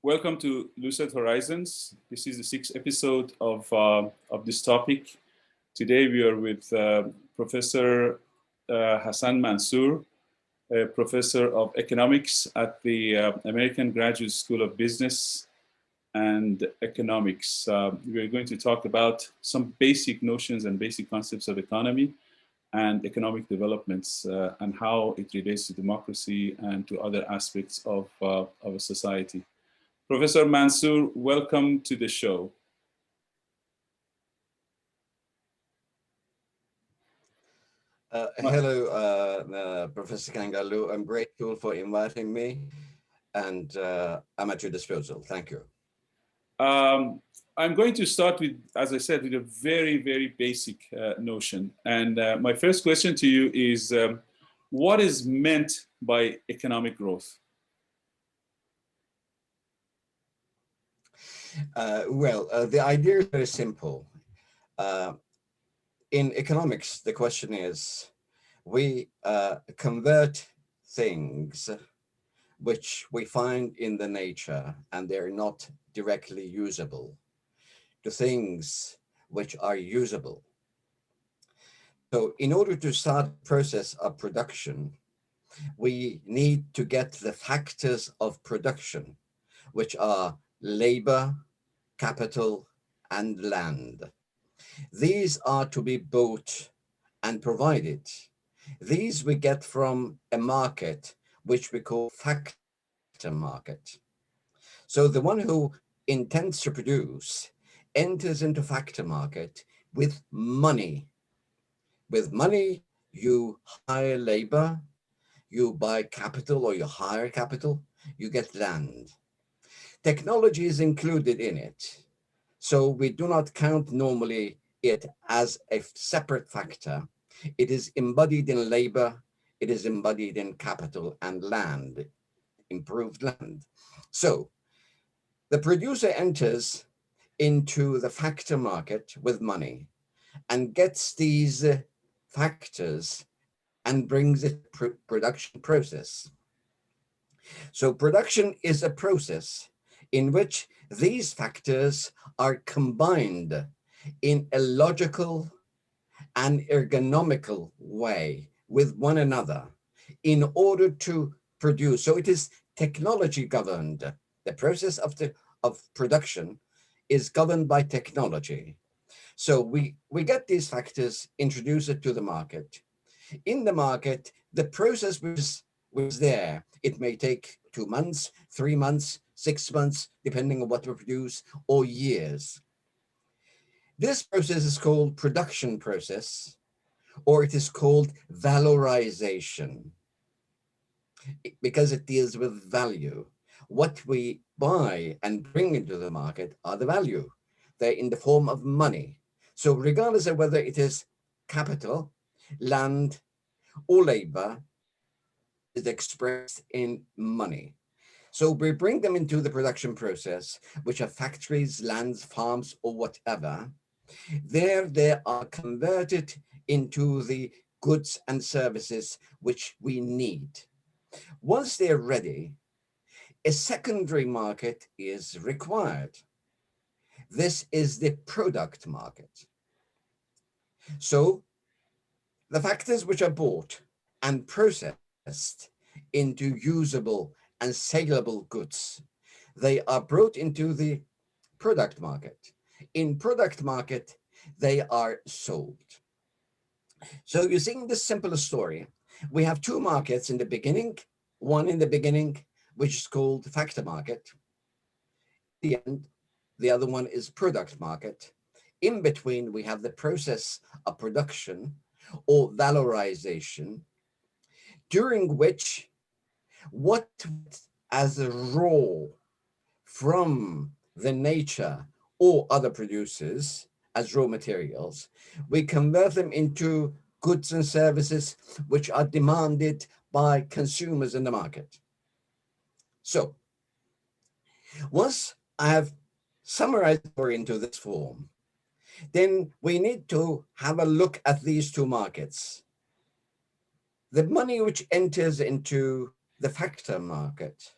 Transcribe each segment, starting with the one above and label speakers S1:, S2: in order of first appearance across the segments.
S1: Welcome to Lucid Horizons. This is the sixth episode of this topic. Today we are with Professor Hassan Mansoor, Professor of Economics at the American Graduate School of Business and Economics. We're going to talk about some basic notions and basic concepts of economy and economic developments and how it relates to democracy and to other aspects of a society. Professor Mansoor, welcome to the show.
S2: Hello, Professor Kangarlu. I'm grateful for inviting me, and I'm at your disposal. Thank you.
S1: I'm going to start with, as I said, with a very, very basic notion. And my first question to you is, what is meant by economic growth?
S2: The idea is very simple. In economics, the question is, we convert things which we find in the nature and they're not directly usable to things which are usable. So in order to start the process of production, we need to get the factors of production, which are labor, capital, and land. These are to be bought and provided. These we get from a market which we call factor market. So the one who intends to produce enters into factor market with money. With money, you hire labor, you buy capital or you hire capital, you get land. Technology is included in it. So we do not count normally it as a separate factor. It is embodied in labor, it is embodied in capital and land, improved land. So the producer enters into the factor market with money and gets these factors and brings it to production process. So production is a process in which these factors are combined in a logical and ergonomical way with one another in order to produce. So it is technology governed. The process of production is governed by technology. So we get these factors, introduce it to the market. In the market, the process was there. It may take 2 months, 3 months, 6 months, depending on what we produce, or years. This process is called production process, or it is called valorization, because it deals with value. What we buy and bring into the market are the value. They're in the form of money. So regardless of whether it is capital, land, or labor, it is expressed in money. So we bring them into the production process, which are factories, lands, farms, or whatever. There they are converted into the goods and services which we need. Once they're ready, a secondary market is required. This is the product market. So the factors which are bought and processed into usable and saleable goods, they are brought into the product market. In product market, they are sold. So you're seeing this simple story. We have two markets in the beginning, one in the beginning, which is called factor market. At the end, the other one is product market. In between, we have the process of production or valorization, during which what as a raw from the nature or other producers as raw materials, we convert them into goods and services which are demanded by consumers in the market. So once I have summarized the story into this form, then we need to have a look at these two markets. The money which enters into the factor market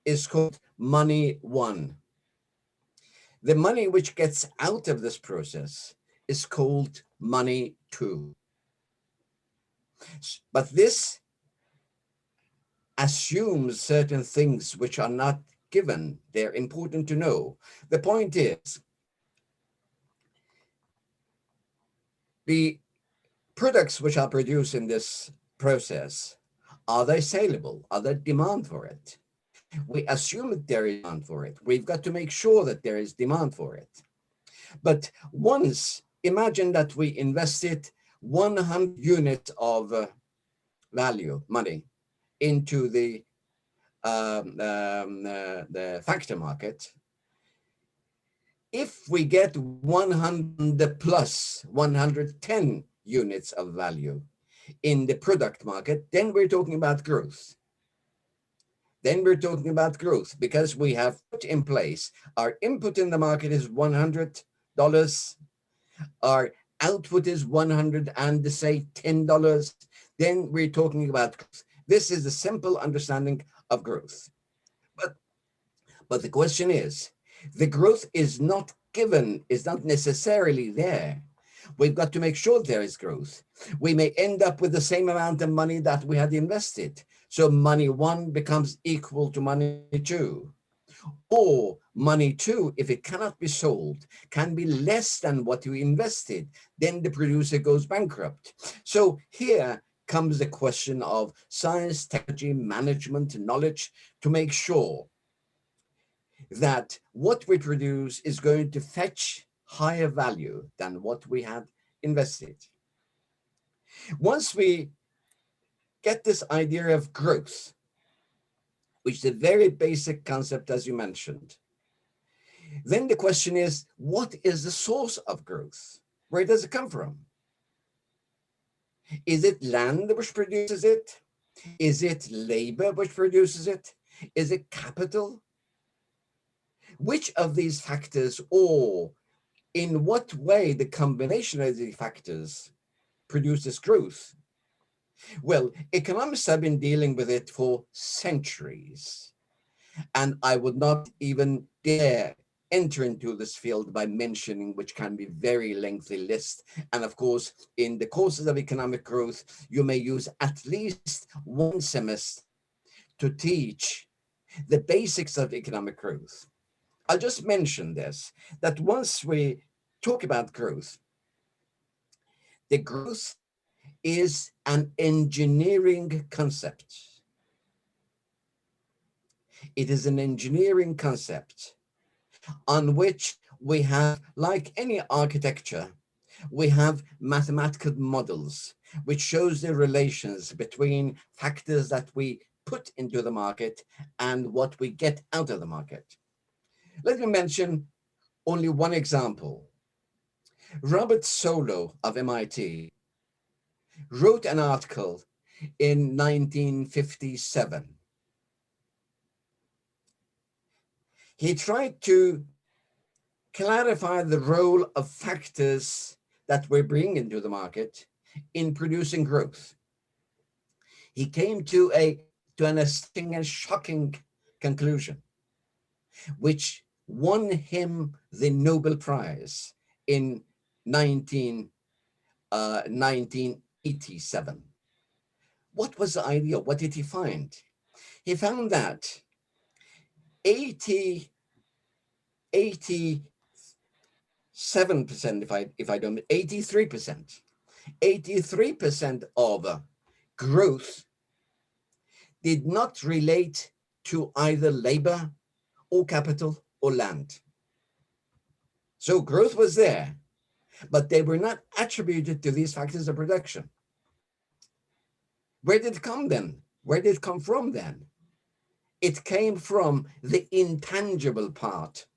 S2: is called money one. The money which gets out of this process is called money two. But this assumes certain things which are not given. They're important to know. The point is, the products which are produced in this process, are they saleable? Are there demand for it? We assume that there is demand for it. We've got to make sure that there is demand for it. But once, imagine that we invested 100 units of value, money, into the factor market. If we get 100 plus 110 units of value in the product market, then we're talking about growth. Then we're talking about growth because we have put in place, our input in the market is $100, our output is 100 and say $10, then we're talking about growth. This is a simple understanding of growth. But the question is, the growth is not given, is not necessarily there. We've got to make sure there is growth. We may end up with the same amount of money that we had invested. So money one becomes equal to money two. Or money two, if it cannot be sold, can be less than what you invested. Then the producer goes bankrupt. So here comes the question of science, technology, management, knowledge to make sure that what we produce is going to fetch higher value than what we had invested. Once we get this idea of growth, which is a very basic concept, as you mentioned, then the question is, what is the source of growth? Where does it come from? Is it land which produces it? Is it labor which produces it? Is it capital? Which of these factors, or in what way the combination of these factors produces growth? Well, economists have been dealing with it for centuries, and I would not even dare enter into this field by mentioning, which can be very lengthy list. And of course, in the courses of economic growth, you may use at least one semester to teach the basics of economic growth. I'll just mention this, that once we talk about growth, the growth is an engineering concept. It is an engineering concept on which we have, like any architecture, we have mathematical models, which shows the relations between factors that we put into the market and what we get out of the market. Let me mention only one example. Robert Solow of MIT wrote an article in 1957. He tried to clarify the role of factors that we bring into the market in producing growth. He came to an astounding and shocking conclusion, which won him the Nobel Prize in 1987. What was the idea? What did he find? He found that 87%, if I don't, 83% of growth did not relate to either labor or capital or land. So growth was there, but they were not attributed to these factors of production. Where did it come then? Where did it come from then? It came from the intangible part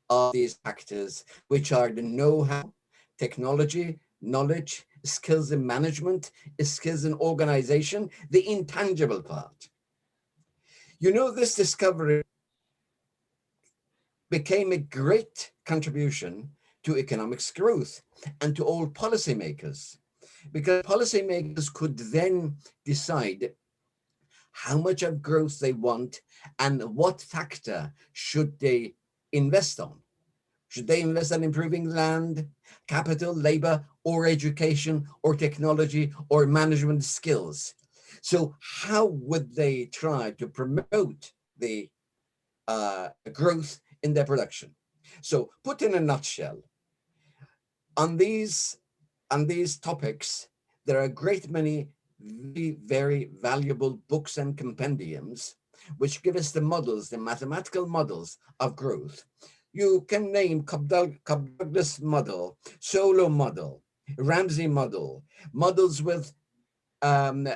S2: of these factors, which are the know-how, technology, knowledge, skills in management, skills in organization, the intangible part. You know, this discovery became a great contribution to economics growth and to all policymakers, because policymakers could then decide how much of growth they want, and what factor should they invest on. Should they invest on improving land, capital, labor, or education, or technology, or management skills? So how would they try to promote the growth in their production? So put in a nutshell, on these topics, there are a great many very, very valuable books and compendiums which give us the models, the mathematical models of growth. You can name Cobb-Douglas model, Solow model, Ramsey model, models with open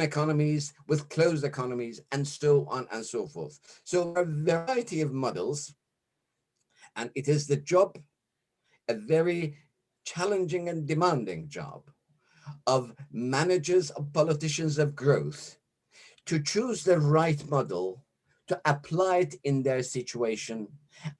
S2: economies, with closed economies, and so on and so forth. So a variety of models, and it is the job, a very challenging and demanding job of managers, of politicians of growth, to choose the right model, to apply it in their situation.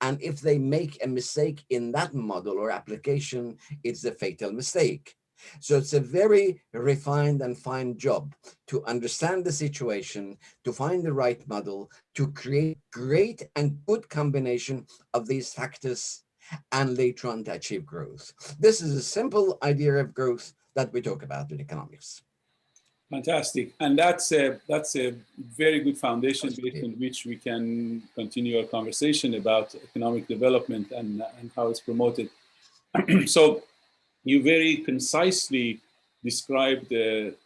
S2: And if they make a mistake in that model or application, it's a fatal mistake. So it's a very refined and fine job to understand the situation, to find the right model, to create great and good combination of these factors, and later on to achieve growth. This is a simple idea of growth that we talk about in economics.
S1: Fantastic. And that's a very good foundation based on which we can continue our conversation about economic development and how it's promoted. So you very concisely described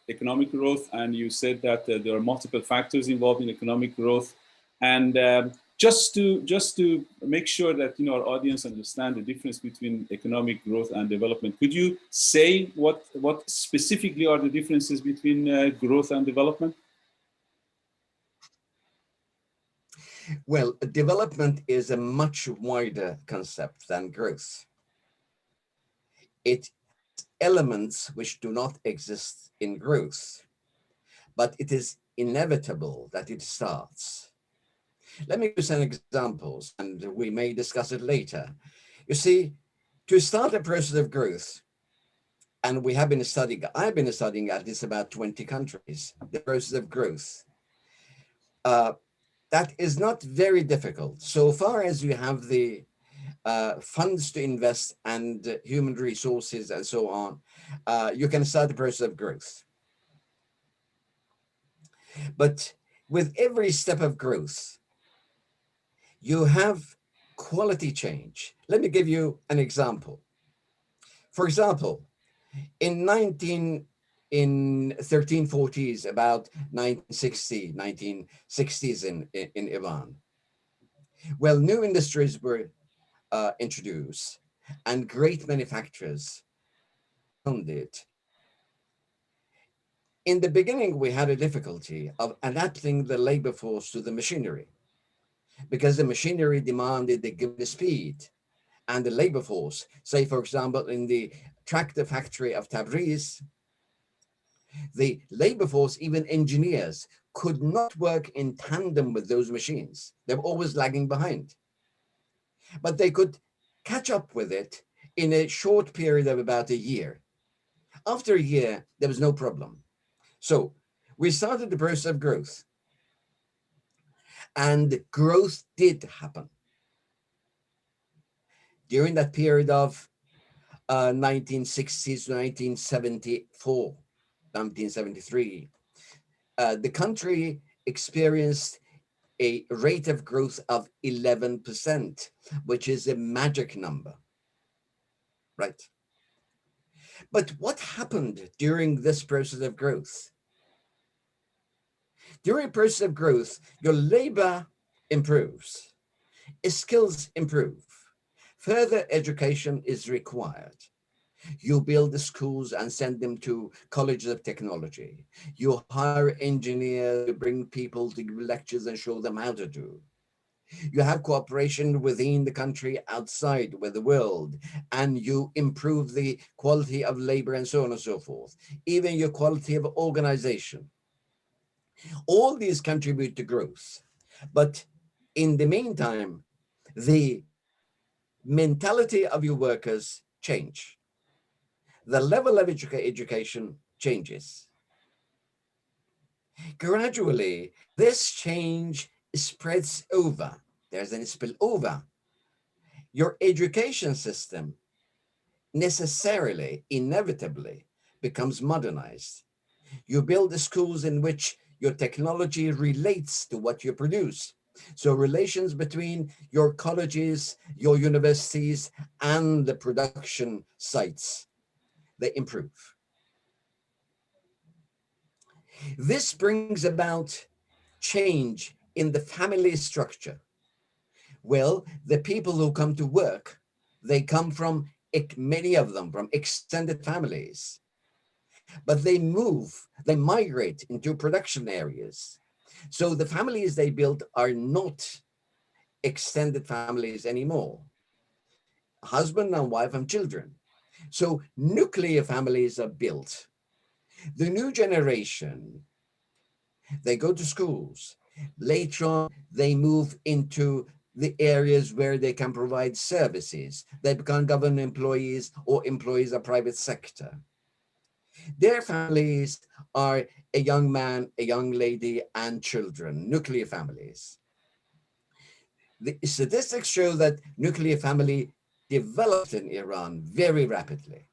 S1: economic growth, and you said that there are multiple factors involved in economic growth. And just to make sure that our audience understand the difference between economic growth and development, could you say what specifically are the differences between growth and development?
S2: Well, development is a much wider concept than growth. It has elements which do not exist in growth, but it is inevitable that it starts. Let me give you some examples, and we may discuss it later. You see, to start a process of growth, and I've been studying at least about 20 countries, the process of growth. That is not very difficult. So far as you have the funds to invest and human resources and so on, you can start the process of growth. But with every step of growth, you have quality change. Let me give you an example. For example, in 1340s, about 1960s in Iran, well, new industries were introduced and great manufacturers founded. In the beginning, we had a difficulty of adapting the labor force to the machinery, because the machinery demanded the speed and the labor force. Say, for example, in the tractor factory of Tabriz, the labor force, even engineers, could not work in tandem with those machines. They were always lagging behind. But they could catch up with it in a short period of about a year. After a year, there was no problem. So we started the process of growth. And growth did happen. During that period of 1960s to 1974, 1973, the country experienced a rate of growth of 11%, which is a magic number, right? But what happened during this process of growth? During a process of growth, your labor improves, skills improve, further education is required. You build the schools and send them to colleges of technology. You hire engineers, you bring people to give lectures and show them how to do. You have cooperation within the country, outside with the world, and you improve the quality of labor and so on and so forth. Even your quality of organization. All these contribute to growth. But in the meantime, the mentality of your workers change. The level of education changes. Gradually, this change spreads over. There's a spillover. Your education system necessarily, inevitably, becomes modernized. You build the schools in which your technology relates to what you produce. So relations between your colleges, your universities, and the production sites, they improve. This brings about change in the family structure. Well, the people who come to work, they come from, many of them, from extended families. But they migrate into production areas. So the families they built are not extended families anymore. Husband and wife and children. So nuclear families are built. The new generation, they go to schools. Later on, they move into the areas where they can provide services. They become government employees or employees of private sector. Their families are a young man, a young lady, and children, nuclear families. The statistics show that nuclear family developed in Iran very rapidly.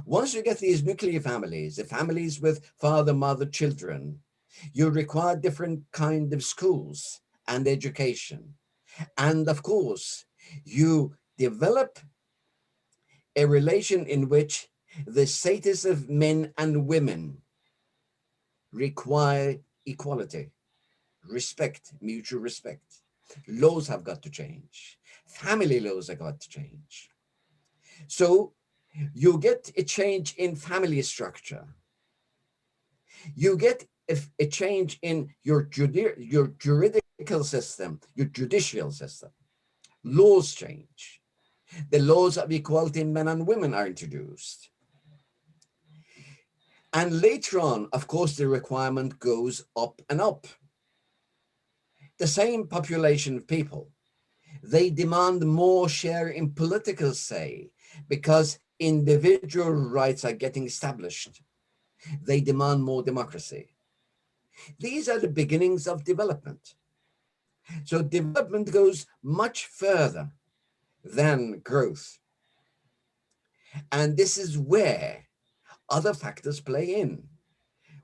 S2: Once you get these nuclear families, the families with father, mother, children, you require different kind of schools and education. And of course, you develop a relation in which the status of men and women require equality, respect, mutual respect. Laws have got to change. Family laws have got to change. So you get a change in family structure. You get a change in your juridical system, your judicial system. Laws change. The laws of equality in men and women are introduced. And later on, of course, the requirement goes up and up. The same population of people, they demand more share in political say because individual rights are getting established. They demand more democracy. These are the beginnings of development. So development goes much further than growth. And this is where other factors play in.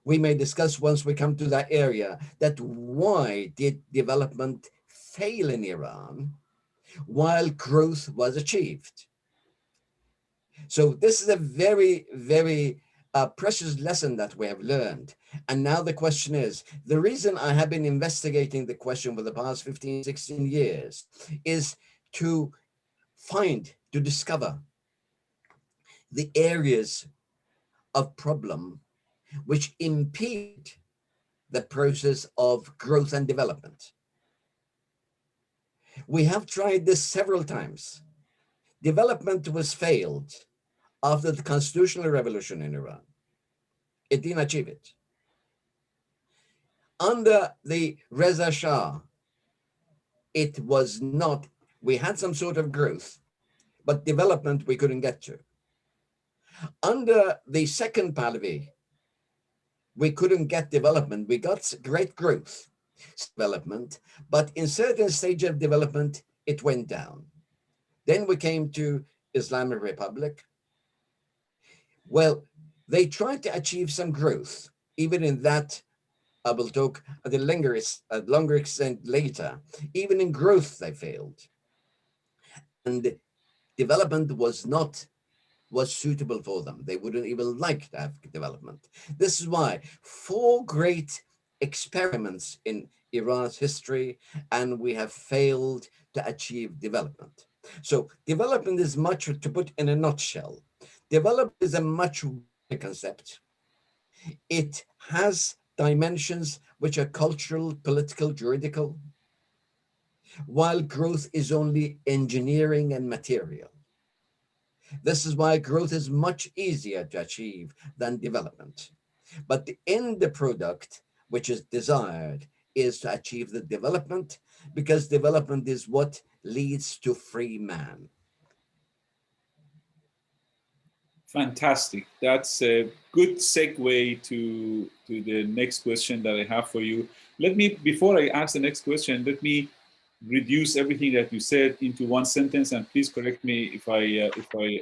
S2: We may discuss once we come to that area that why did development fail in Iran while growth was achieved? So this is a very, very precious lesson that we have learned. And now the question is, the reason I have been investigating the question for the past 15, 16 years is to discover the areas of problem which impede the process of growth and development. We have tried this several times. Development was failed after the constitutional revolution in Iran. It didn't achieve it. Under the Reza Shah, it was not, we had some sort of growth, but development we couldn't get to. Under the second Pahlavi, we couldn't get development. We got great growth, development, but in certain stage of development, it went down. Then we came to Islamic Republic. Well, they tried to achieve some growth, even in that. I will talk at a longer extent later. Even in growth, they failed. And development was suitable for them. They wouldn't even like to have development. This is why 4 great experiments in Iran's history, and we have failed to achieve development. So development is much, to put in a nutshell, development is a much wider concept. It has dimensions which are cultural, political, juridical, while growth is only engineering and material. This is why growth is much easier to achieve than development. But the end product, which is desired, is to achieve the development, because development is what leads to free man.
S1: Fantastic. That's a good segue to the next question that I have for you. Before I ask the next question, let me reduce everything that you said into one sentence, and please correct me if I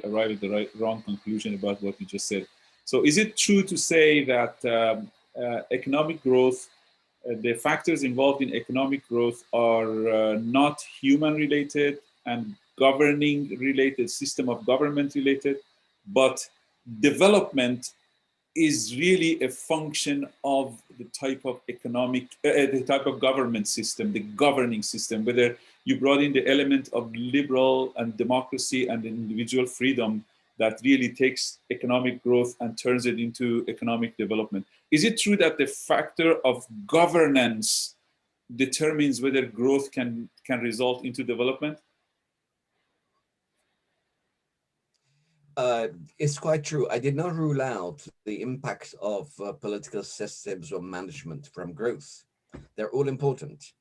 S1: arrive at the wrong conclusion about what you just said. So, is it true to say that economic growth, the factors involved in economic growth, are not human related and governing related, system of government related, but development is really a function of the type of the type of government system, the governing system, whether you brought in the element of liberal and democracy and individual freedom that really takes economic growth and turns it into economic development. Is it true that the factor of governance determines whether growth can result into development?
S2: It's quite true. I did not rule out the impact of political systems or management from growth. They're all important.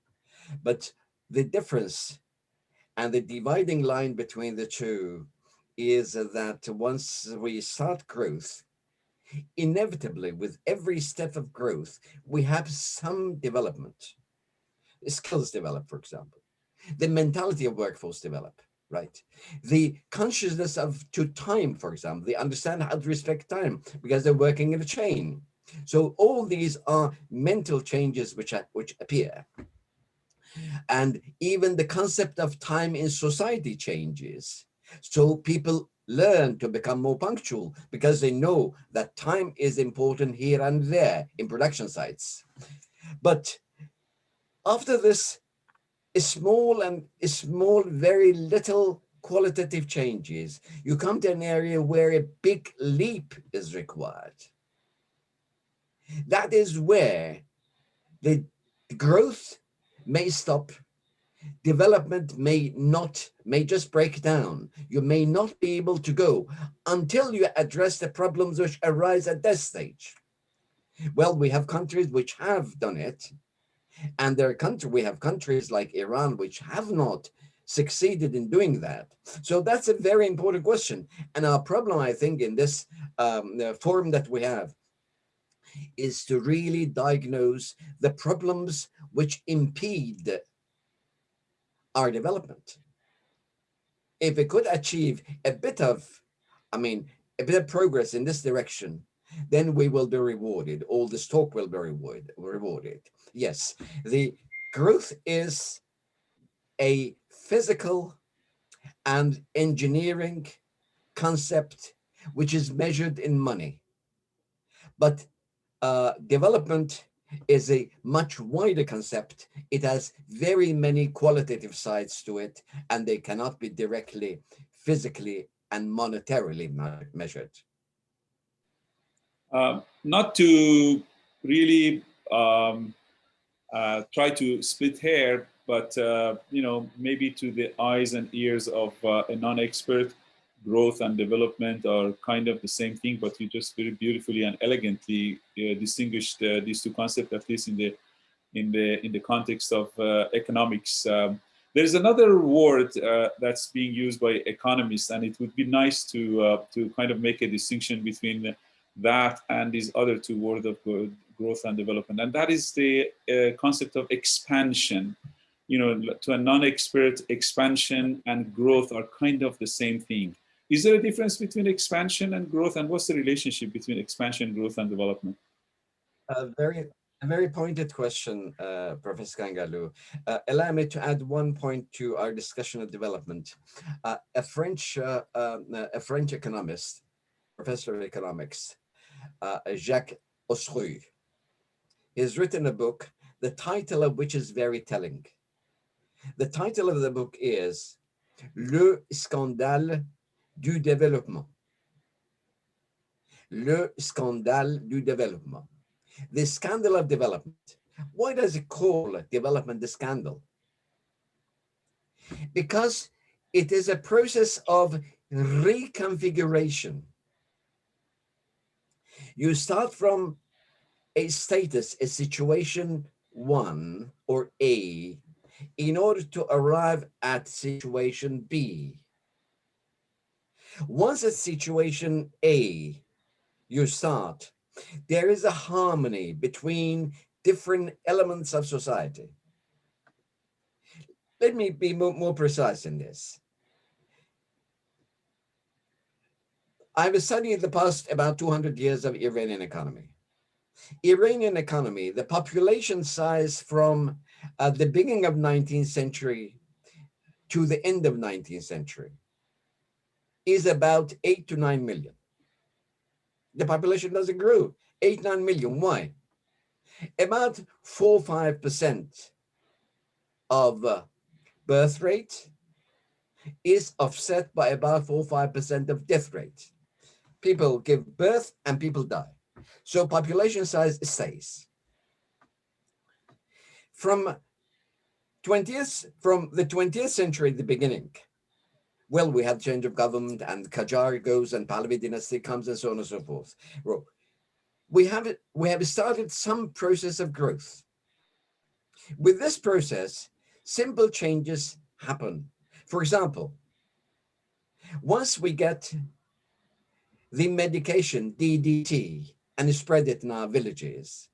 S2: But the difference and the dividing line between the two is that once we start growth, inevitably with every step of growth, we have some development. Skills develop, for example. The mentality of workforce develop. Right. The consciousness to time, for example, they understand how to respect time because they're working in a chain. So all these are mental changes which appear. And even the concept of time in society changes. So people learn to become more punctual because they know that time is important here and there in production sites. But after this, small, very little qualitative changes, you come to an area where a big leap is required. That is where the growth may stop, development may just break down. You may not be able to go until you address the problems which arise at that stage. Well, we have countries which have done it, and we have countries like Iran which have not succeeded in doing that. So that's a very important question. And our problem, I think, in this forum that we have is to really diagnose the problems which impede our development. If we could achieve a bit of progress in this direction, then we will be rewarded. All this talk will be rewarded. Yes, the growth is a physical and engineering concept which is measured in money. But development is a much wider concept. It has very many qualitative sides to it, and they cannot be directly, physically, and monetarily measured.
S1: Not to really try to split hair, but maybe to the eyes and ears of a non-expert, growth and development are kind of the same thing. But you just very beautifully and elegantly distinguished these two concepts, at least in the context of economics. There's another word that's being used by economists, and it would be nice to kind of make a distinction between that and these other two words of growth and development, and that is the concept of expansion. To a non-expert, expansion and growth are kind of the same thing. Is there a difference between expansion and growth, and what's the relationship between expansion, growth, and development?
S2: A very pointed question, Professor Kangarlu. Allow me to add one point to our discussion of development. A French economist, professor of economics, Jacques Osrui, has written a book, the title of which is very telling. The title of the book is Le scandale du développement. Le scandale du développement. The scandal of development. Why does it call development the scandal? Because it is a process of reconfiguration. You start from a status, a situation 1 or A, in order to arrive at situation B. Once at situation A, you start, there is a harmony between different elements of society. Let me be more precise in this. I've studied the past about 200 years of Iranian economy. Iranian economy, the population size from the beginning of 19th century to the end of 19th century is about 8 to 9 million. The population doesn't grow, 8, 9 million. Why? About 4, 5% of birth rate is offset by about 4, 5% of death rate. People give birth and people die. So population size stays. From the 20th century, the beginning, well, we had change of government and Qajar goes and Pahlavi dynasty comes and so on and so forth. We have started some process of growth. With this process, simple changes happen. For example, once we get the medication DDT and spread it in our villages,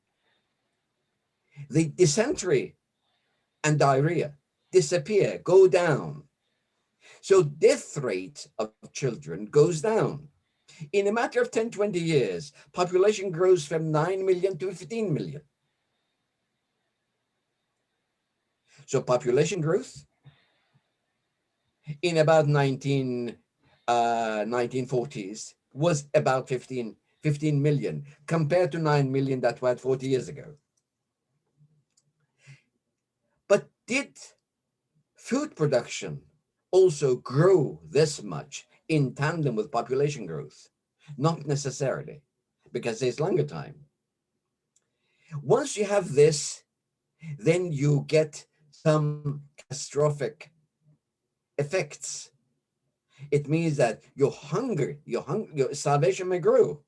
S2: the dysentery and diarrhea disappear, go down. So death rate of children goes down. In a matter of 10, 20 years, population grows from 9 million to 15 million. So population growth in about 1940s was about 15 million compared to 9 million that we had 40 years ago. But did food production also grow this much in tandem with population growth? Not necessarily, because there's longer time. Once you have this, then you get some catastrophic effects. It means that your starvation may grow.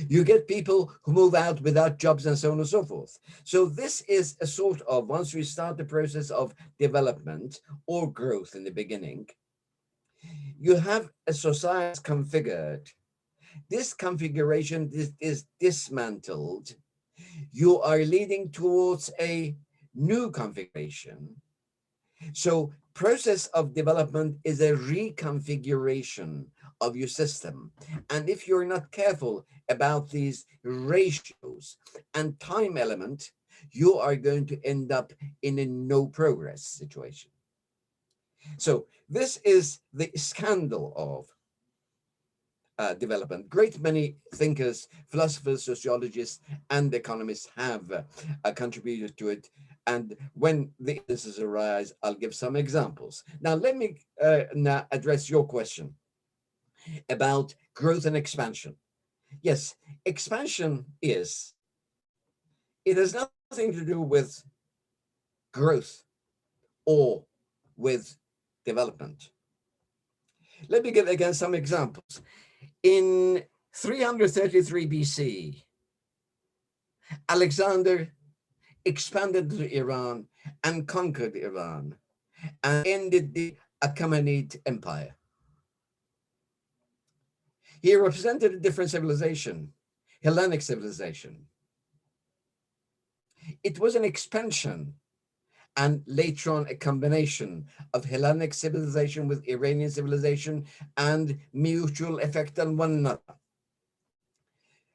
S2: You get people who move out without jobs and so on and so forth. So this is a sort of, once we start the process of development or growth in the beginning, you have a society configured. This configuration is dismantled. You are leading towards a new configuration. So process of development is a reconfiguration of your system. And if you're not careful about these ratios and time element, you are going to end up in a no progress situation. So this is the scandal of development. Great many thinkers, philosophers, sociologists, and economists have contributed to it. And when the instances arise, I'll give some examples. Now, let me now address your question about growth and expansion. Yes, expansion it has nothing to do with growth or with development. Let me give again some examples. In 333 BC, Alexander expanded to Iran and conquered Iran and ended the Achaemenid Empire. He represented a different civilization, Hellenic civilization. It was an expansion and later on a combination of Hellenic civilization with Iranian civilization and mutual effect on one another.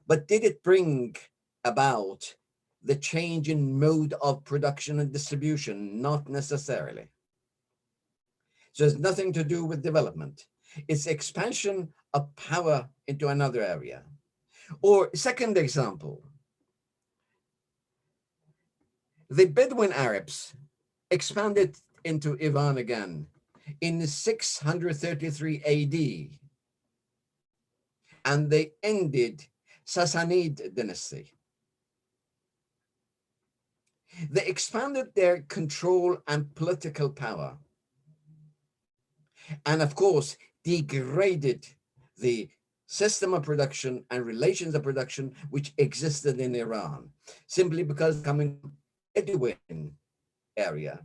S2: But did it bring about the change in mode of production and distribution? Not necessarily. So it's nothing to do with development. It's expansion of power into another area. Or second example, the Bedouin Arabs expanded into Iran again in 633 AD, and they ended Sassanid dynasty. They expanded their control and political power, and of course degraded the system of production and relations of production which existed in Iran, simply because coming from the Bedouin area,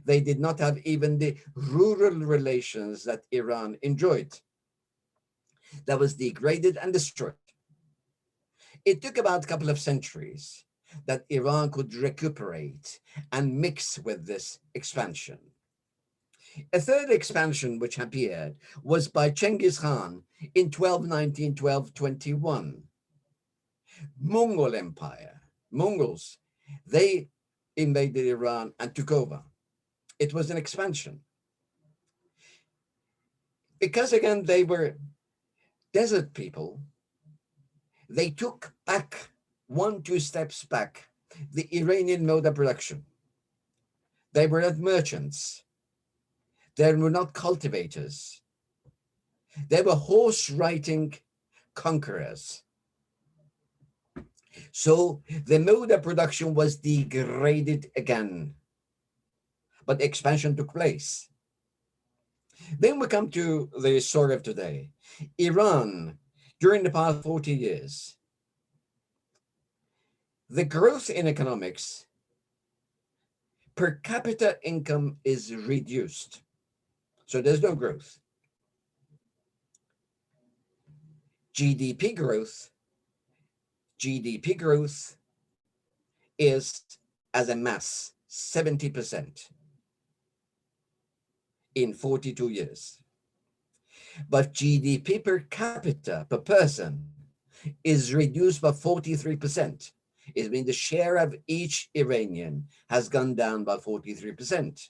S2: They did not have even the rural relations that Iran enjoyed. That was degraded and destroyed. It took about a couple of centuries that Iran could recuperate and mix with this expansion. A third expansion which appeared was by Genghis Khan in 1219, 1221. Mongol Empire, Mongols, they invaded Iran and took over. It was an expansion. Because again, they were desert people, they took back 1-2 steps back the Iranian mode of production. They were not merchants. They were not cultivators. They were horse-riding conquerors. So the mode of production was degraded again, but expansion took place. Then we come to the story of today. Iran, during the past 40 years, the growth in economics, per capita income is reduced. So there's no growth. GDP growth is, as a mass, 70% in 42 years. But GDP per capita, per person, is reduced by 43%. It means the share of each Iranian has gone down by 43%.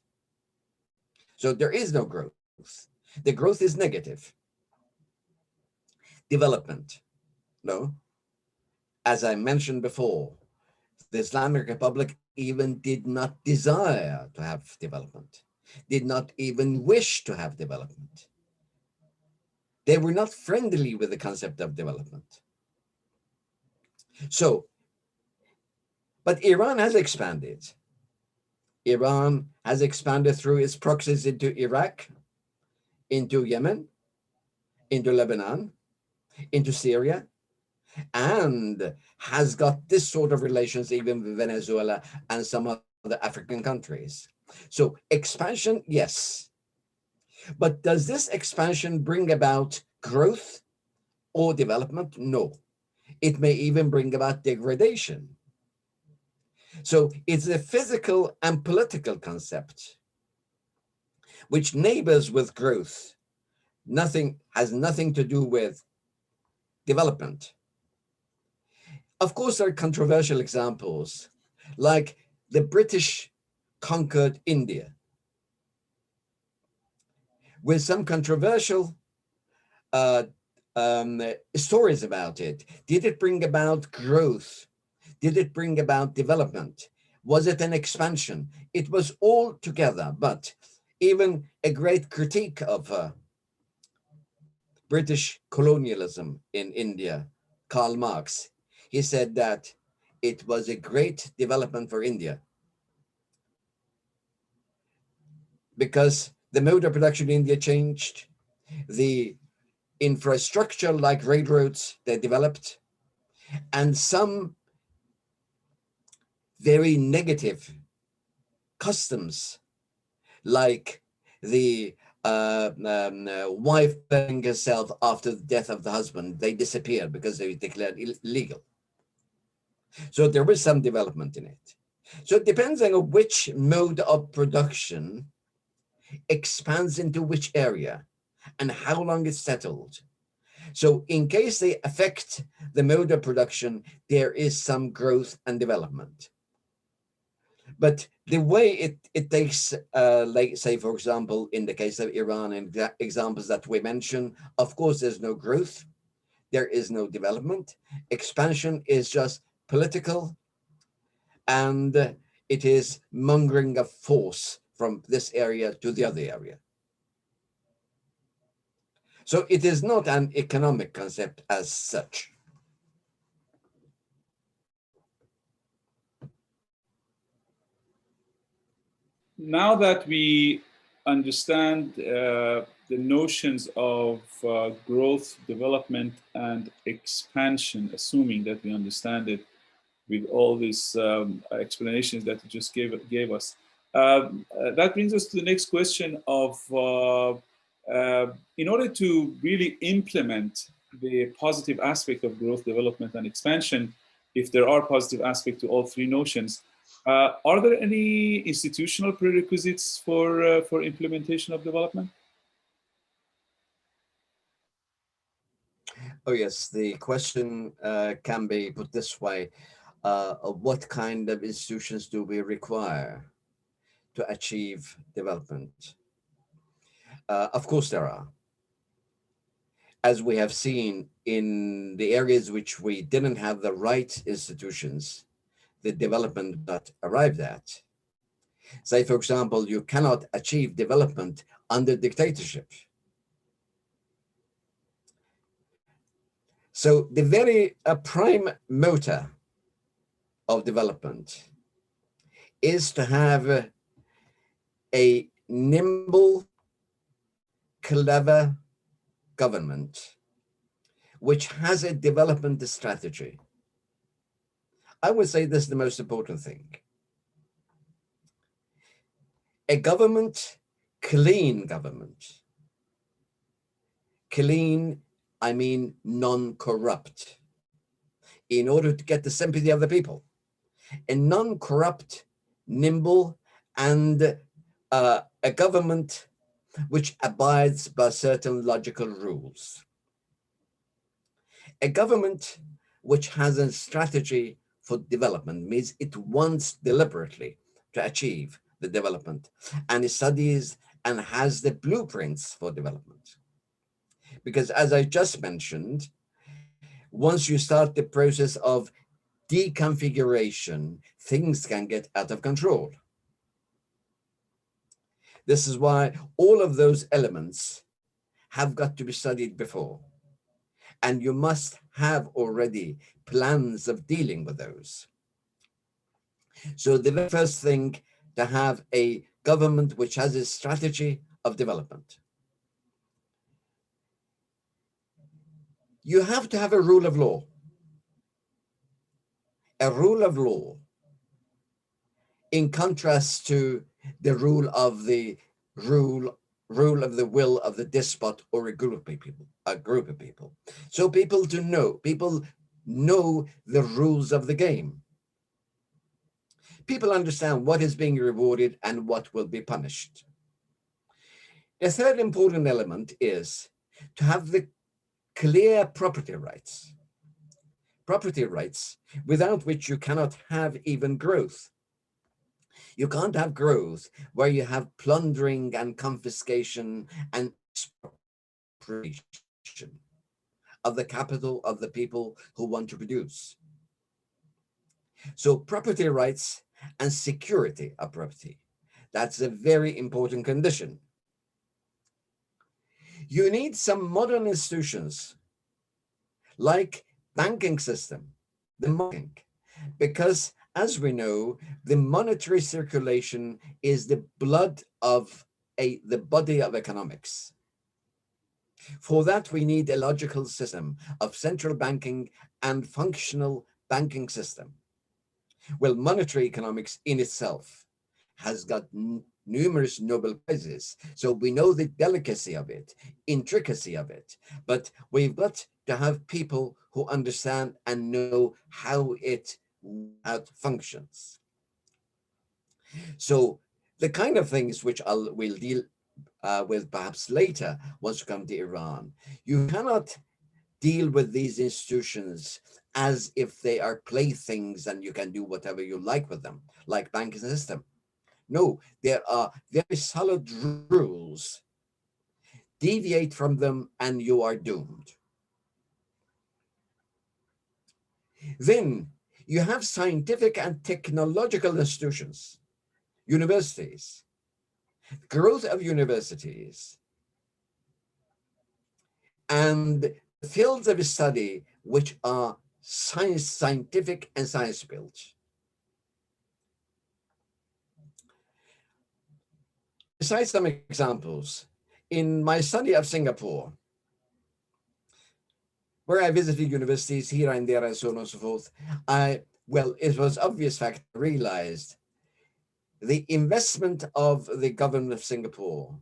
S2: So there is no growth. The growth is negative. Development, no. As I mentioned before, the Islamic Republic even did not desire to have development, did not even wish to have development. They were not friendly with the concept of development. So, but Iran has expanded. Iran has expanded through its proxies into Iraq, into Yemen, into Lebanon, into Syria, and has got this sort of relations even with Venezuela and some other African countries. So expansion, yes. But does this expansion bring about growth or development? No. It may even bring about degradation. So it's a physical and political concept which neighbors with growth. Has nothing to do with development. Of course, there are controversial examples, like the British conquered India, with some controversial stories about it. Did it bring about growth? Did it bring about development? Was it an expansion? It was all together, but even a great critique of British colonialism in India, Karl Marx, he said that it was a great development for India because the mode of production in India changed, the infrastructure like railroads, they developed, and some very negative customs like the wife burning herself after the death of the husband, they disappeared because they were declared illegal. So there was some development in it. So it depends on which mode of production expands into which area and how long it's settled. So in case they affect the mode of production, there is some growth and development. But the way it takes, like say, for example, in the case of Iran and examples that we mentioned, of course, there's no growth. There is no development. Expansion is just political, and it is mongering of force from this area to the other area. So it is not an economic concept as such.
S1: Now that we understand the notions of growth, development, and expansion, assuming that we understand it with all these explanations that you just gave us, That brings us to the next question of, in order to really implement the positive aspect of growth, development, and expansion, if there are positive aspects to all three notions, are there any institutional prerequisites for implementation of development?
S2: Oh, yes. The question can be put this way. What kind of institutions do we require to achieve development? Of course, there are. As we have seen in the areas which we didn't have the right institutions, the development that arrived at. Say, for example, you cannot achieve development under dictatorship. So the very prime motor of development is to have a nimble, clever government which has a development strategy. I would say this is the most important thing. A government, clean government. Clean, I mean non-corrupt, in order to get the sympathy of the people. A non-corrupt, nimble, and a government which abides by certain logical rules. A government which has a strategy for development means it wants deliberately to achieve the development, and it studies and has the blueprints for development. Because as I just mentioned, once you start the process of deconfiguration, things can get out of control. This is why all of those elements have got to be studied before. And you must have already plans of dealing with those. So the very first thing, to have a government which has a strategy of development. You have to have a rule of law. A rule of law, in contrast to the rule of the will of the despot or a group of people. So people know the rules of the game. People understand what is being rewarded and what will be punished. The third important element is to have the clear property rights. Property rights without which you cannot have even growth. You can't have growth where you have plundering and confiscation and expropriation of the capital of the people who want to produce. So property rights and security of property, that's a very important condition. You need some modern institutions like banking system, the banking, because as we know, the monetary circulation is the blood of the body of economics. For that, we need a logical system of central banking and functional banking system. Well, monetary economics in itself has got numerous Nobel Prizes. So we know the delicacy of it, intricacy of it, but we've got to have people who understand and know how it functions. So the kind of things which we'll deal with perhaps later once we come to Iran, you cannot deal with these institutions as if they are playthings and you can do whatever you like with them, like banking system. No, there are very solid rules. Deviate from them and you are doomed. Then you have scientific and technological institutions, universities, growth of universities, and fields of study which are scientific and science-built. Besides some examples, in my study of Singapore, where I visited universities here and there and so on and so forth, it was obvious fact I realized the investment of the government of Singapore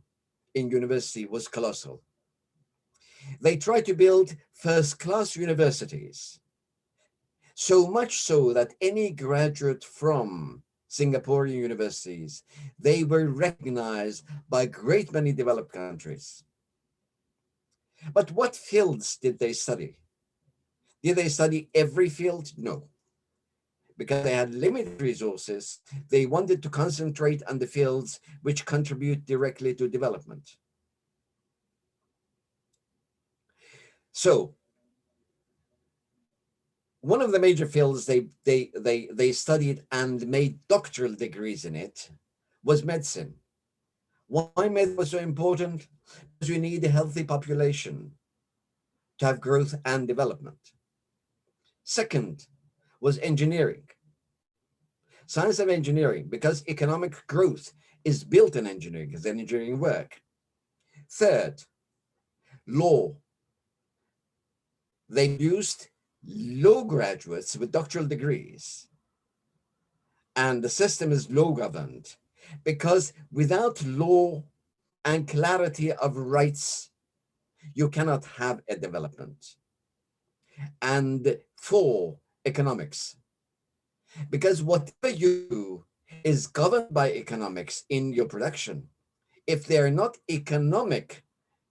S2: in university was colossal. They tried to build first-class universities, so much so that any graduate from Singaporean universities, they were recognized by a great many developed countries. But what fields did they study? Did they study every field? No. Because they had limited resources, they wanted to concentrate on the fields which contribute directly to development. So one of the major fields they studied and made doctoral degrees in it was medicine. Why medicine was so important? Because you need a healthy population to have growth and development. Second was engineering. Science of engineering, because economic growth is built in engineering, is engineering work. Third, law. They used law graduates with doctoral degrees, and the system is law governed, because without law and clarity of rights, you cannot have a development. And four, economics, because whatever you do is governed by economics in your production. If they're not economic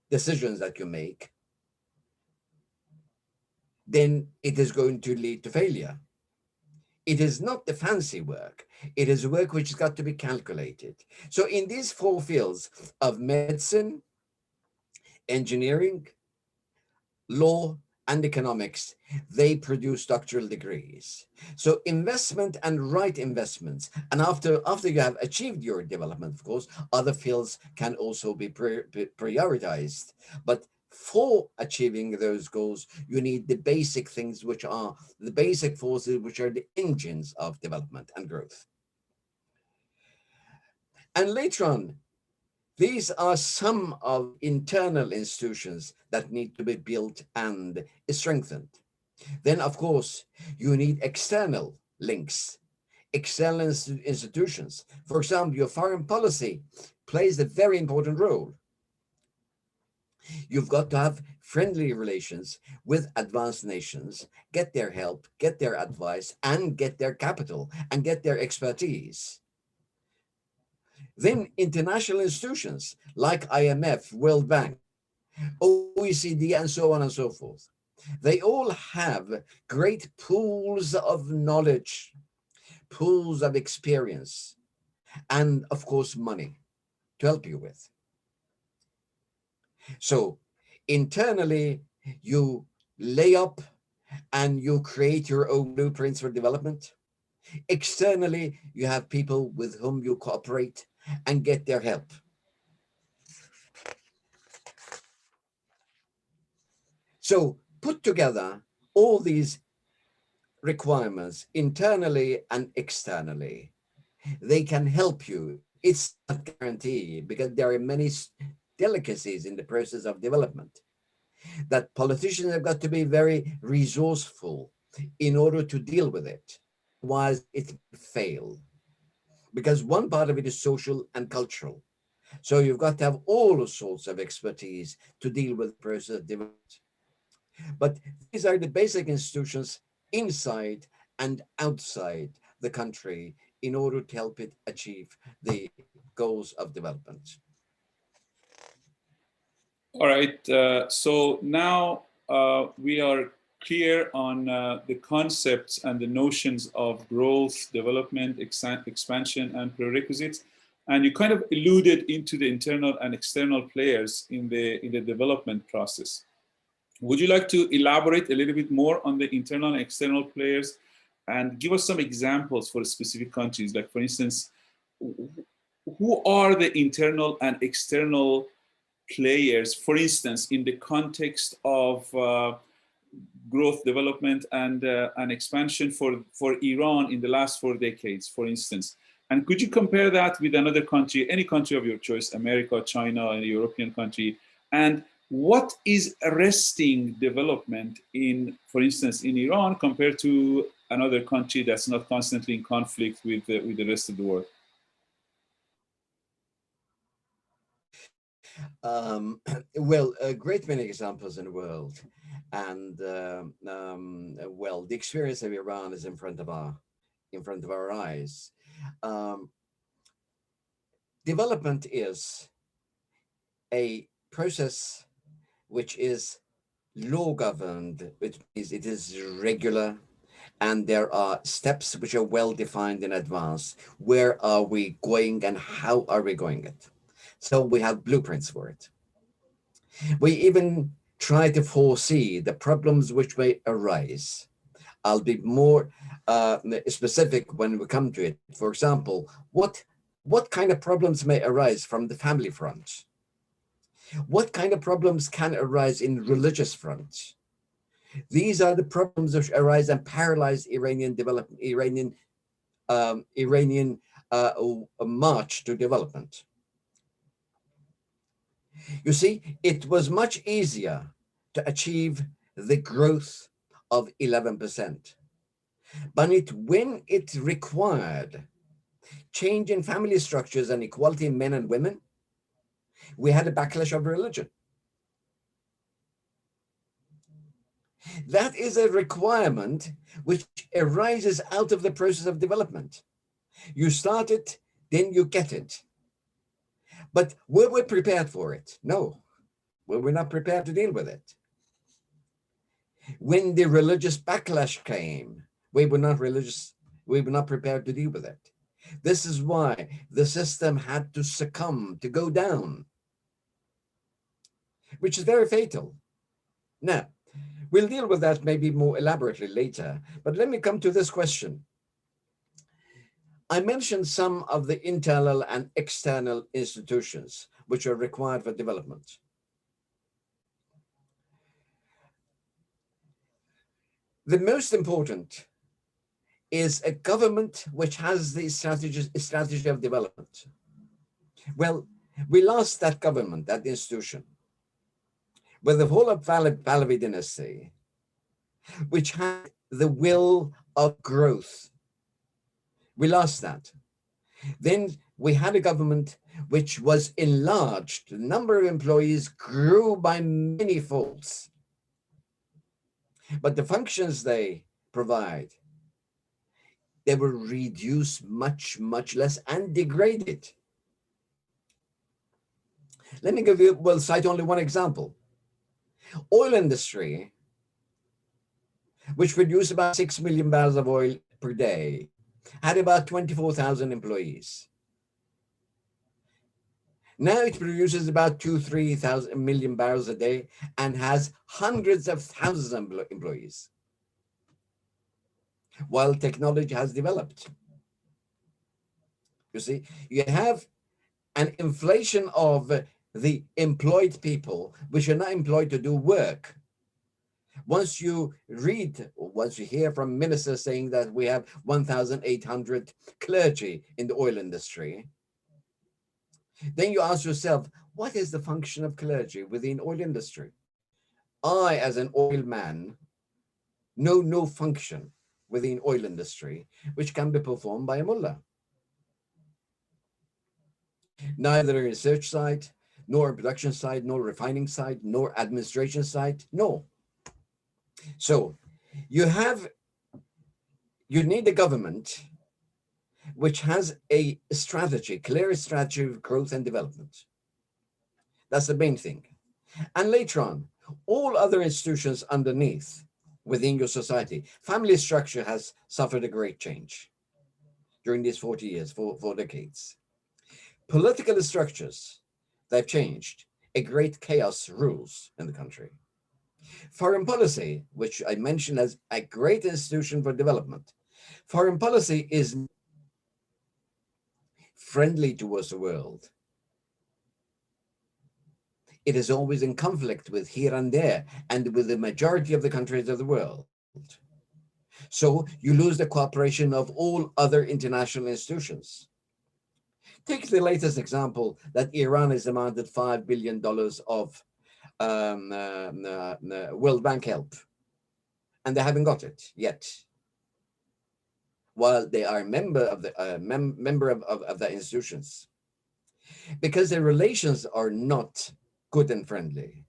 S2: decisions that you make, then it is going to lead to failure. It is not the fancy work. It is work which has got to be calculated. So in these four fields of medicine, engineering, law, and economics, they produce doctoral degrees. So investment and right investments. And after you have achieved your development, of course, other fields can also be prioritized. But for achieving those goals, you need the basic things, which are the basic forces, which are the engines of development and growth. And later on, these are some of internal institutions that need to be built and strengthened. Then, of course, you need external links, external institutions. For example, your foreign policy plays a very important role. You've got to have friendly relations with advanced nations, get their help, get their advice, and get their capital, and get their expertise. Then international institutions like IMF, World Bank, OECD, and so on and so forth. They all have great pools of knowledge, pools of experience, and of course, money to help you with. So internally, you lay up and you create your own blueprints for development. Externally, you have people with whom you cooperate and get their help. So put together all these requirements internally and externally, they can help you. It's not guaranteed because there are many delicacies in the process of development that politicians have got to be very resourceful in order to deal with it. Otherwise, it will fail because one part of it is social and cultural. So you've got to have all sorts of expertise to deal with the process of development. But these are the basic institutions inside and outside the country in order to help it achieve the goals of development.
S1: All right. So now we are clear on the concepts and the notions of growth, development, expansion, and prerequisites. And you kind of alluded into the internal and external players in the development process. Would you like to elaborate a little bit more on the internal and external players and give us some examples for specific countries? Like, for instance, who are the internal and external players, for instance, in the context of growth, development, and expansion for Iran in the last 4 decades, for instance? And could you compare that with another country, any country of your choice, America, China, a European country? And what is arresting development in, for instance, in Iran compared to another country that's not constantly in conflict with the rest of the world?
S2: Well, a great many examples in the world, and well, the experience of Iran is in front of our eyes. Um, Development is a process which is law governed, which means it is regular, and there are steps which are well defined in advance. Where are we going and how are we going it? So we have blueprints for it. We even try to foresee the problems which may arise. I'll be more specific when we come to it. For example, what kind of problems may arise from the family front? What kind of problems can arise in religious front? These are the problems which arise and paralyze Iranian development, Iranian march to development. You see, it was much easier to achieve the growth of 11%, but when it required change in family structures and equality in men and women, we had a backlash of religion. That is a requirement which arises out of the process of development. You start it, then you get it. But were we prepared for it? No, we were not prepared to deal with it. When the religious backlash came, we were not prepared to deal with it. This is why the system had to succumb, to go down, which is very fatal. Now, we'll deal with that maybe more elaborately later, but let me come to this question. I mentioned some of the internal and external institutions which are required for development. The most important is a government which has the strategy of development. Well, we lost that government, that institution, with the whole of Pahlavi dynasty, which had the will of growth. We lost that. Then we had a government which was enlarged. The number of employees grew by many folds. But the functions they provide, they were reduced much, much less and degraded. Let me cite only one example. Oil industry, which produced about 6 million barrels of oil per day, had about 24,000 employees. Now it produces about 2-3 million barrels a day and has hundreds of thousands of employees, while technology has developed. You see, you have an inflation of the employed people, which are not employed to do work. Once you hear from ministers saying that we have 1,800 clergy in the oil industry, then you ask yourself, what is the function of clergy within oil industry? I, as an oil man, know no function within oil industry which can be performed by a mullah. Neither a research side, nor a production side, nor refining side, nor administration side, no. So you need a government which has a strategy, clear strategy of growth and development. That's the main thing. And later on, all other institutions underneath within your society, family structure has suffered a great change during these 40 years, 4 decades. Political structures, they've changed. A great chaos rules in the country. Foreign policy, which I mentioned as a great institution for development, foreign policy is friendly towards the world. It is always in conflict with here and there and with the majority of the countries of the world. So you lose the cooperation of all other international institutions. Take the latest example that Iran has demanded $5 billion of World Bank help, and they haven't got it yet, while they are member of the institutions. because the relations are not good and friendly.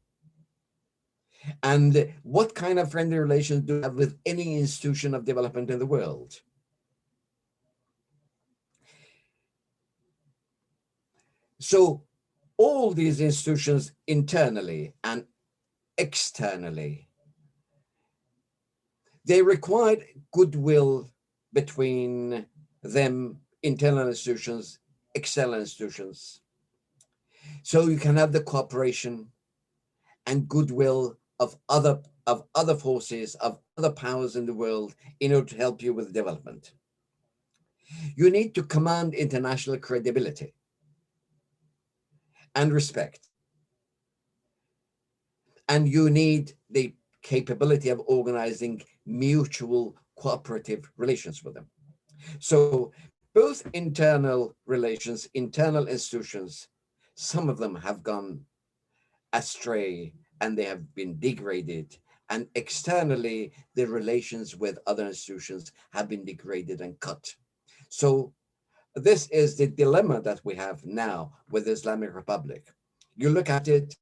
S2: And what kind of friendly relations do you have with any institution of development in the world? So all these institutions, internally and externally, they required goodwill between them, internal institutions, external institutions. So you can have the cooperation and goodwill of other forces, of other powers in the world in order to help you with development. You need to command international credibility and respect. And you need the capability of organizing mutual cooperative relations with them. So both internal relations, internal institutions, some of them have gone astray and they have been degraded. And externally, the relations with other institutions have been degraded and cut. So this is the dilemma that we have now with the Islamic Republic. You look at it,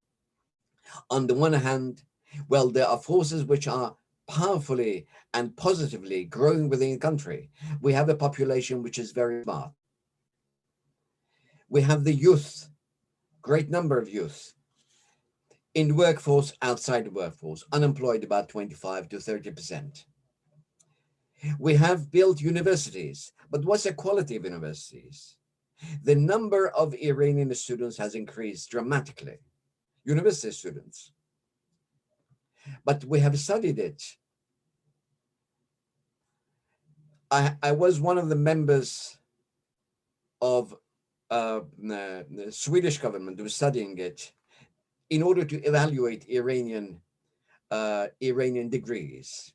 S2: on the one hand, well, there are forces which are powerfully and positively growing within the country. We have a population which is very smart. We have the youth, great number of youth, in the workforce, outside the workforce, unemployed about 25 to 30%. We have built universities, but what's the quality of universities? The number of Iranian students has increased dramatically, university students. But we have studied it. I was one of the members of the Swedish government who was studying it in order to evaluate Iranian degrees.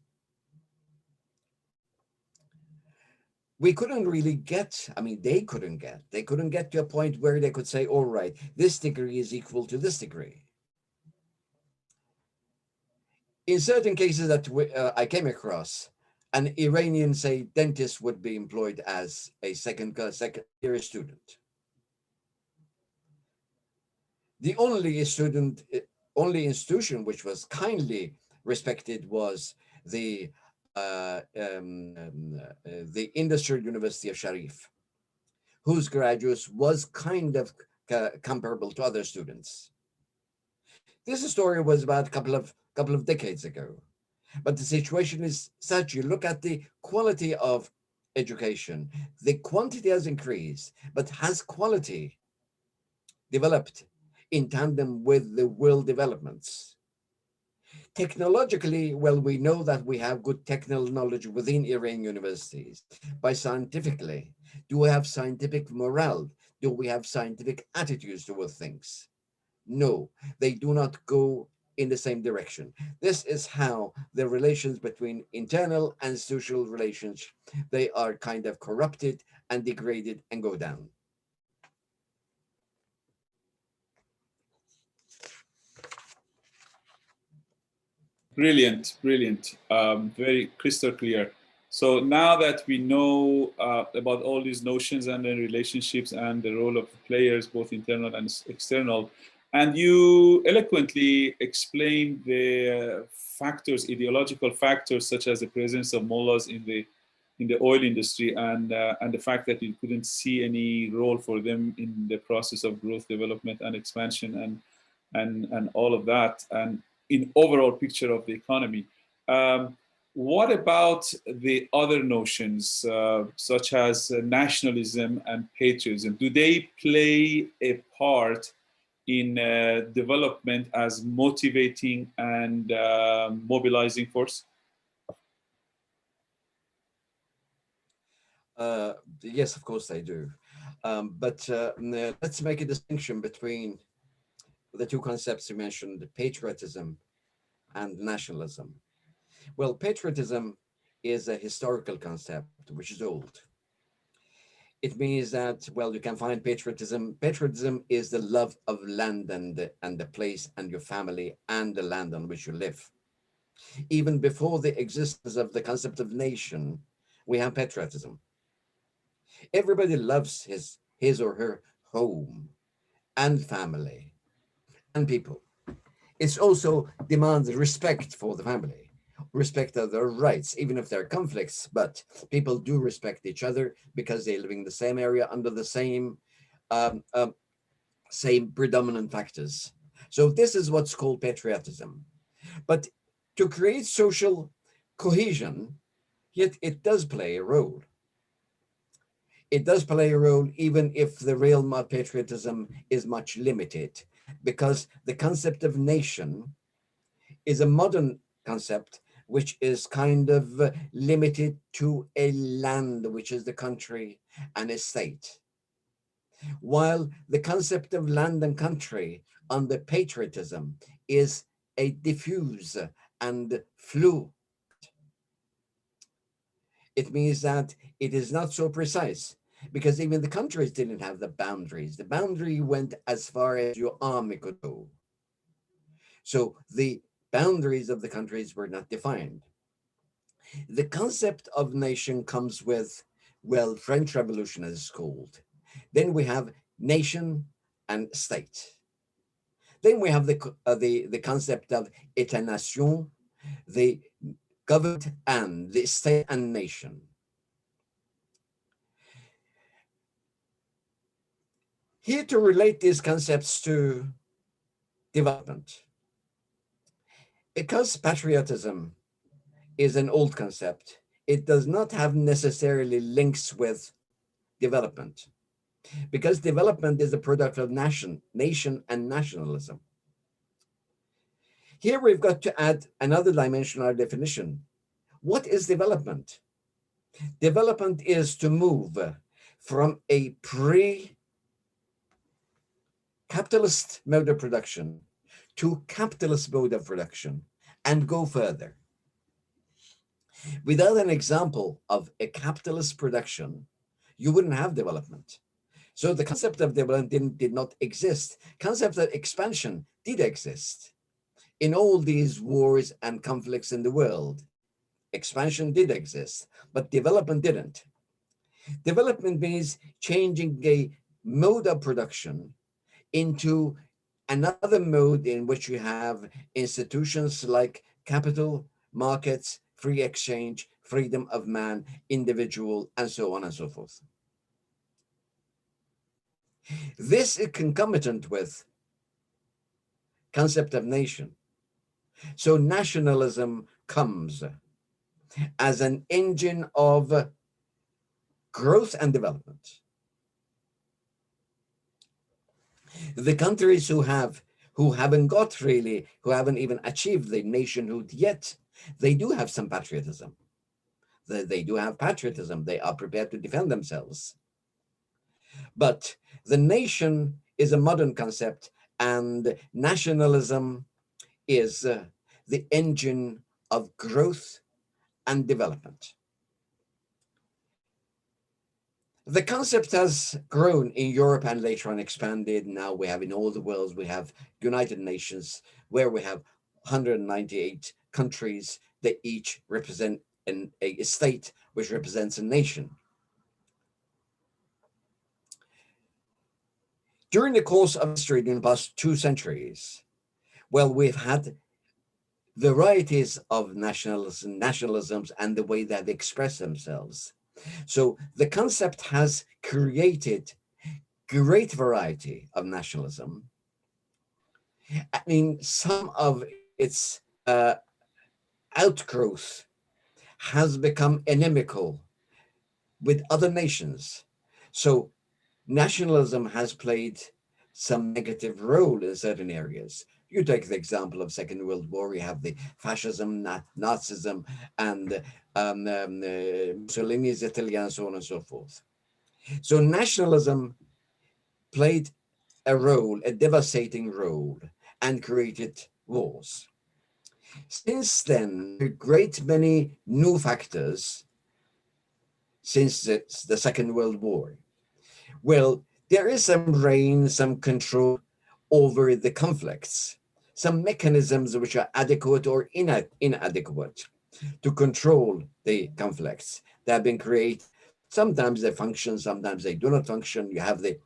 S2: We couldn't really get, I mean, they couldn't get to a point where they could say, all right, this degree is equal to this degree. In certain cases that I came across, an Iranian, say, dentist would be employed as a second year student. The only institution which was kindly respected was the Industrial University of Sharif, whose graduates was kind of comparable to other students. This story was about a couple of decades ago, but the situation is such. You look at the quality of education, the quantity has increased, but has quality developed in tandem with the world developments? Technologically, well, we know that we have good technical knowledge within Iranian universities. By scientifically, do we have scientific morale? Do we have scientific attitudes towards things? No, they do not go in the same direction. This is how the relations between internal and social relations, they are kind of corrupted and degraded and go down.
S1: Brilliant, brilliant. Very crystal clear. So now that we know about all these notions and the relationships and the role of players, both internal and external, and you eloquently explained the factors, ideological factors, such as the presence of mullahs in the oil industry and the fact that you couldn't see any role for them in the process of growth, development, and expansion, and all of that, and in overall picture of the economy. What about the other notions, such as nationalism and patriotism? Do they play a part in development as motivating and mobilizing force?
S2: Yes, of course they do. But let's make a distinction between the two concepts you mentioned, patriotism and nationalism. Well, patriotism is a historical concept which is old. It means that, well, you can find patriotism. Patriotism is the love of land and the place and your family and the land on which you live. Even before the existence of the concept of nation, we have patriotism. Everybody loves his or her home. and family and people. It also demands respect for the family, respect of their rights, even if there are conflicts, but people do respect each other because they're living in the same area under the same predominant factors. So this is what's called patriotism. But to create social cohesion, yet it does play a role. It does play a role even if the real patriotism is much limited, because the concept of nation is a modern concept which is kind of limited to a land, which is the country, and a state. While the concept of land and country under patriotism is a diffuse and fluid. It means that it is not so precise, because even the countries didn't have the boundaries. The boundary went as far as your army could go. So the boundaries of the countries were not defined. The concept of nation comes with, well, French Revolution is called. Then we have nation and state. Then we have the concept of État-nation, the government and the state and nation. Here to relate these concepts to development. Because patriotism is an old concept, it does not have necessarily links with development, because development is a product of nation and nationalism. Here we've got to add another dimension, our definition. What is development? Development is to move from a pre-capitalist mode of production to capitalist mode of production and go further. Without an example of a capitalist production, you wouldn't have development. So the concept of development did not exist. Concept of expansion did exist. In all these wars and conflicts in the world, expansion did exist, but development didn't. Development means changing a mode of production into another mode in which you have institutions like capital, markets, free exchange, freedom of man, individual, and so on and so forth. This is concomitant with concept of nation. So nationalism comes as an engine of growth and development. The countries who haven't even achieved the nationhood yet, they do have some patriotism. They do have patriotism. They are prepared to defend themselves. But the nation is a modern concept, and nationalism is the engine of growth and development. The concept has grown in Europe and later on expanded. Now we have in all the world, we have United Nations, where we have 198 countries that each represent a state which represents a nation. During the course of history in the past 2 centuries, well, we've had varieties of nationalisms and the way that they express themselves. So the concept has created great variety of nationalism. I mean, some of its outgrowth has become inimical with other nations. So nationalism has played some negative role in certain areas. You take the example of Second World War, you have the fascism, Nazism, and Mussolini's Italy, and so on and so forth. So nationalism played a role, a devastating role, and created wars. Since then, a great many new factors since the Second World War. Well, there is some reign, some control over the conflicts, some mechanisms which are adequate or inadequate to control the conflicts that have been created. Sometimes they function, sometimes they do not function. You have the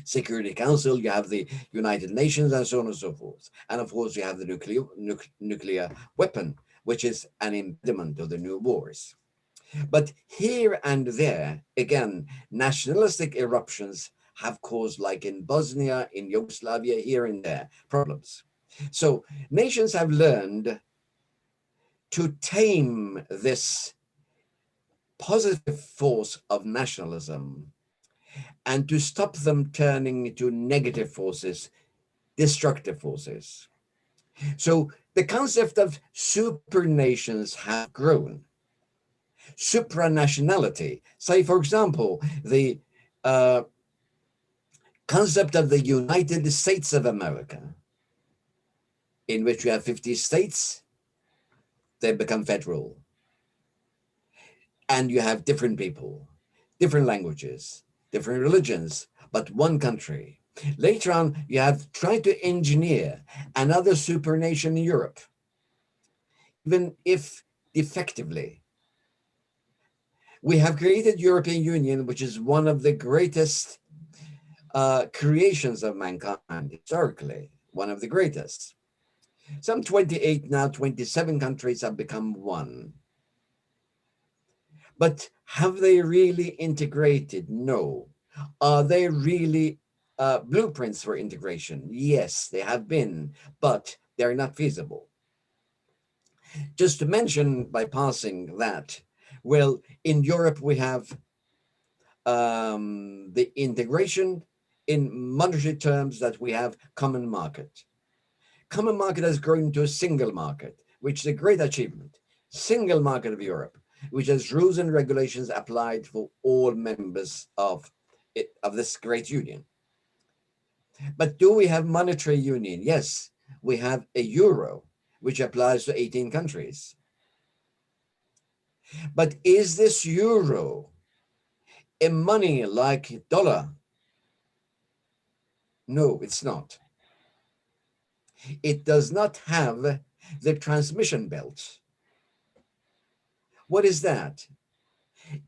S2: Security Council, you have the United Nations, and so on and so forth. And of course, you have the nuclear weapon, which is an impediment of the new wars. But here and there, again, nationalistic eruptions have caused, like in Bosnia, in Yugoslavia, here and there, problems. So nations have learned to tame this positive force of nationalism and to stop them turning into negative forces, destructive forces. So the concept of supernations have grown. Supranationality, say for example, the concept of the United States of America, in which you have 50 states, they become federal. And you have different people, different languages, different religions, but one country. Later on, you have tried to engineer another supernation in Europe, even if defectively. We have created European Union, which is one of the greatest creations of mankind historically, one of the greatest. Some 28 now, 27 countries have become one. But have they really integrated? No. Are they really blueprints for integration? Yes, they have been, but they're not feasible. Just to mention by passing that, well, in Europe, we have the integration in monetary terms that we have common market. Common market has grown to a single market, which is a great achievement. Single market of Europe, which has rules and regulations applied for all members of this great union. But do we have monetary union? Yes, we have a euro, which applies to 18 countries. But is this euro a money like dollar? No, it's not. It does not have the transmission belt. What is that?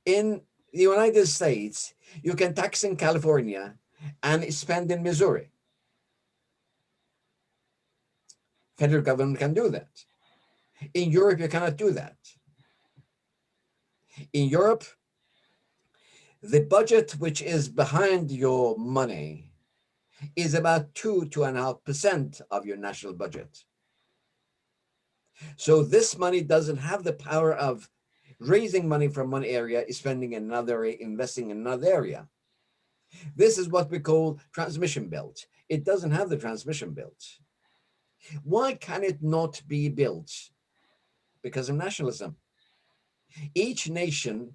S2: In the United States, you can tax in California and spend in Missouri. Federal government can do that. In Europe, you cannot do that. In Europe, the budget which is behind your money is about 2.5% of your national budget. So this money doesn't have the power of raising money from one area, spending in another area, investing in another area. This is what we call transmission belt. It doesn't have the transmission belt. Why can it not be built? Because of nationalism. Each nation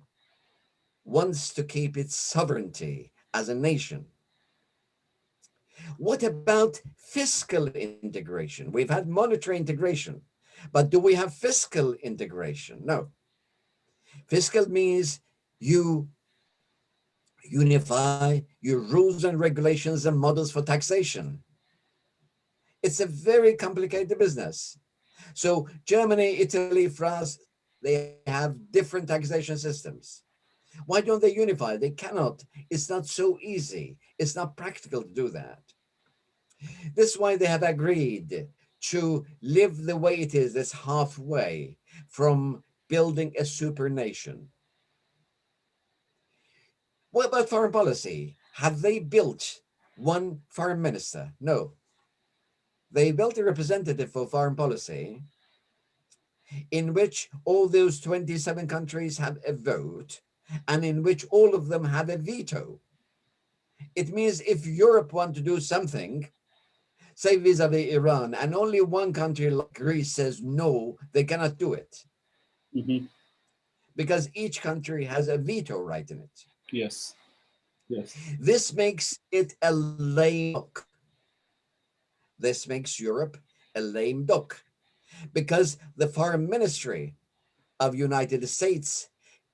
S2: wants to keep its sovereignty as a nation. What about fiscal integration? We've had monetary integration, but do we have fiscal integration? No. Fiscal means you unify your rules and regulations and models for taxation. It's a very complicated business. So Germany, Italy, France, they have different taxation systems. Why don't they unify? They cannot. It's not so easy. It's not practical to do that. This is why they have agreed to live the way it is, this halfway from building a supernation. What about foreign policy? Have they built one foreign minister? No. They built a representative for foreign policy in which all those 27 countries have a vote and in which all of them have a veto. It means if Europe wants to do something, say vis-a-vis Iran, and only one country like Greece says no, they cannot do it.
S1: Mm-hmm.
S2: Because each country has a veto right in it.
S1: Yes. Yes.
S2: This makes it a lame duck. This makes Europe a lame duck because the foreign ministry of United States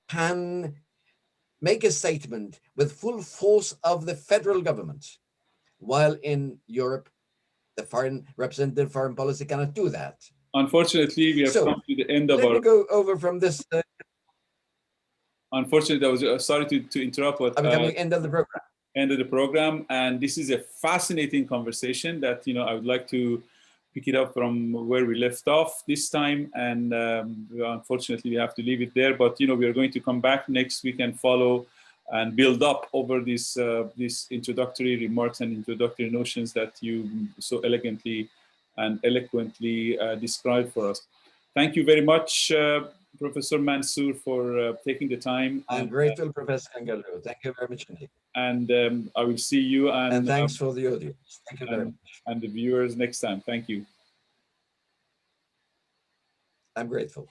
S2: can make a statement with full force of the federal government, while in Europe, the foreign representative foreign policy cannot do that.
S1: Unfortunately, we have come to the end of
S2: let
S1: our...
S2: me go over from this.
S1: Unfortunately, I was sorry to interrupt, but...
S2: I'm coming end of the program.
S1: end of the program. And this is a fascinating conversation that, I would like to pick it up from where we left off this time. And unfortunately, we have to leave it there. But, we are going to come back next week and follow and build up over these introductory remarks and introductory notions that you so elegantly and eloquently described for us. Thank you very much, Professor Mansoor, for taking the time.
S2: I'm grateful, Professor Kangarlu. Thank you very much indeed.
S1: And I will see you
S2: and thanks for the audience. Thank you very much.
S1: And the viewers next time. Thank you.
S2: I'm grateful.